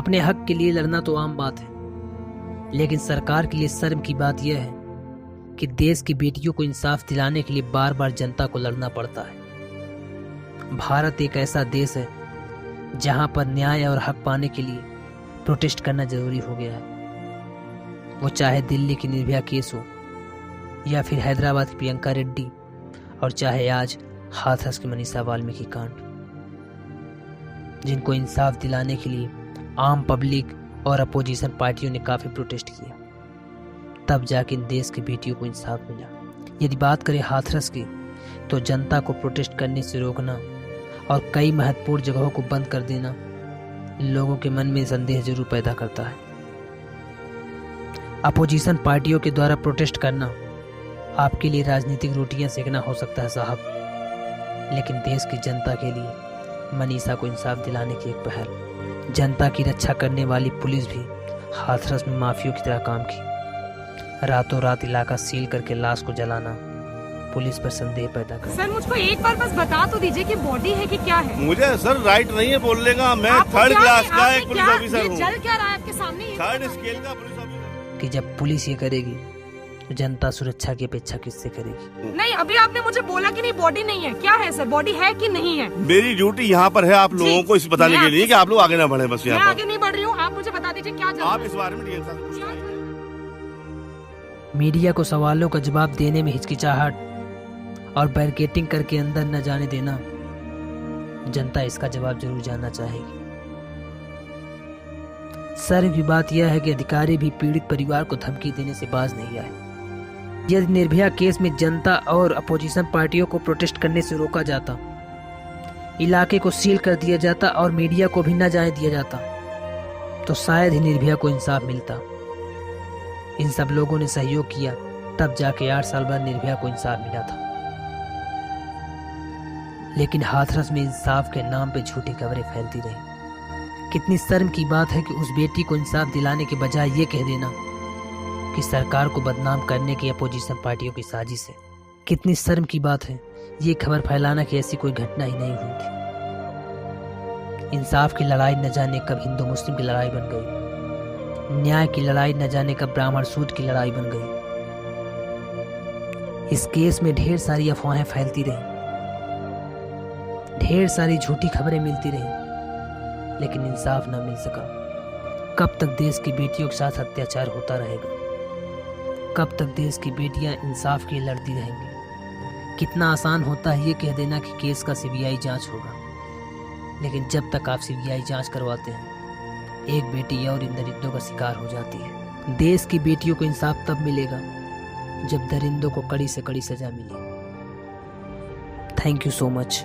अपने हक के लिए लड़ना तो आम बात है, लेकिन सरकार के लिए शर्म की बात यह है कि देश की बेटियों को इंसाफ दिलाने के लिए बार बार जनता को लड़ना पड़ता है। भारत एक ऐसा देश है जहां पर न्याय और हक पाने के लिए प्रोटेस्ट करना जरूरी हो गया है। वो चाहे दिल्ली की निर्भया केस हो या फिर हैदराबाद की प्रियंका रेड्डी और चाहे आज हाथरस की मनीषा वाल्मीकि कांड, जिनको इंसाफ दिलाने के लिए आम पब्लिक और अपोजिशन पार्टियों ने काफी प्रोटेस्ट किया, तब जाके इन देश की बेटियों को इंसाफ मिला। यदि बात करें हाथरस की, तो जनता को प्रोटेस्ट करने से रोकना और कई महत्वपूर्ण जगहों को बंद कर देना लोगों के मन में संदेह जरूर पैदा करता है। अपोजिशन पार्टियों के द्वारा प्रोटेस्ट करना आपके लिए राजनीतिक रोटियां सेकना हो सकता है साहब, लेकिन देश की जनता के लिए मनीषा को इंसाफ दिलाने की एक पहल। जनता की रक्षा करने वाली पुलिस भी हाथरस में माफियों की तरह काम की। रातों रात इलाका सील करके लाश को जलाना पुलिस पर संदेह पैदा कर। सर मुझको एक बार बस बता तो दीजिए कि बॉडी है कि क्या है। मुझे सर राइट नहीं है बोलने का। मैं थर्ड क्लास का एक पुलिस ऑफिसर हूँ। चल क्या रहा है आपके सामने? थर्ड स्केल का पुलिस ऑफिसर। कि जब पुलिस ये करेगी तो जनता सुरक्षा की अपेक्षा किससे करेगी? नहीं, अभी आपने मुझे बोला कि नहीं बॉडी नहीं है। क्या है सर, बॉडी है कि नहीं है? मेरी ड्यूटी यहाँ पर है आप लोगों को इस बताने के लिए कि आप लोग आगे ना बढ़े। बस मैं यहाँ पर आगे नहीं बढ़ रही हूँ, आप मुझे बता दीजिए क्या आप इस बारे में डीएम साहब से पूछिए। मीडिया को सवालों का जवाब देने में हिचकिचाहट और बैरिकेडिंग करके अंदर न जाने देना, जनता इसका जवाब जरूर जानना चाहेगी। सर की बात यह है कि अधिकारी भी पीड़ित परिवार को धमकी देने से बाज नहीं आए। यदि निर्भया केस में जनता और अपोजिशन पार्टियों को प्रोटेस्ट करने से रोका जाता, इलाके को सील कर दिया जाता और मीडिया को भी न जाने दिया जाता, तो शायद ही निर्भया को इंसाफ मिलता। इन सब लोगों ने सहयोग किया, तब जाके 8 साल बाद निर्भया को इंसाफ मिला था। लेकिन हाथरस में इंसाफ के नाम पे झूठी खबरें फैलती रही। कितनी शर्म की बात है कि उस बेटी को इंसाफ दिलाने के बजाय ये कह देना कि सरकार को बदनाम करने की अपोजिशन पार्टियों की साजिश है। कितनी शर्म की बात है ये खबर फैलाना कि ऐसी कोई घटना ही नहीं हुई थी। इंसाफ की लड़ाई न जाने कब हिंदू मुस्लिम की लड़ाई बन गई, न्याय की लड़ाई न जाने कब ब्राह्मण सूद की लड़ाई बन गई। इस केस में ढेर सारी अफवाहें फैलती रही, ढेर सारी झूठी खबरें मिलती रही, लेकिन इंसाफ न मिल सका। कब तक देश की बेटियों के साथ अत्याचार होता रहेगा? कब तक देश की बेटियां इंसाफ के लिए लड़ती रहेंगी? कितना आसान होता है ये कह देना कि केस का सीबीआई जांच होगा, लेकिन जब तक आप सीबीआई जांच करवाते हैं, एक बेटी और इन दरिंदों का शिकार हो जाती है। देश की बेटियों को इंसाफ तब मिलेगा जब दरिंदों को कड़ी से कड़ी सजा मिले। Thank you so much.